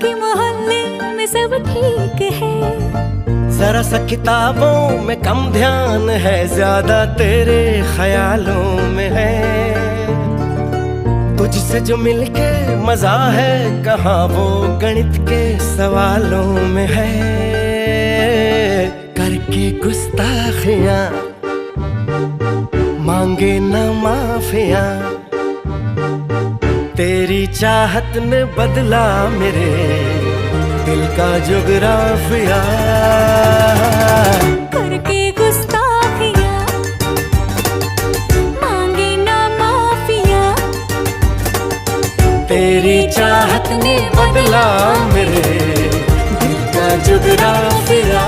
बाकी मोहल्ले में सब ठीक है। जरा सा किताबों में कम ध्यान है, ज्यादा तेरे ख्यालों में है। तुझसे जो मिलके मजा है, कहाँ वो गणित के सवालों में है। करके गुस्ताखियां मांगे न माफियां, तेरी चाहत ने बदला मेरे दिल का जुगराफिया। करके गुस्ताखियां मांगे ना माफिया, तेरी चाहत ने बदला मेरे दिल का जुगराफिया।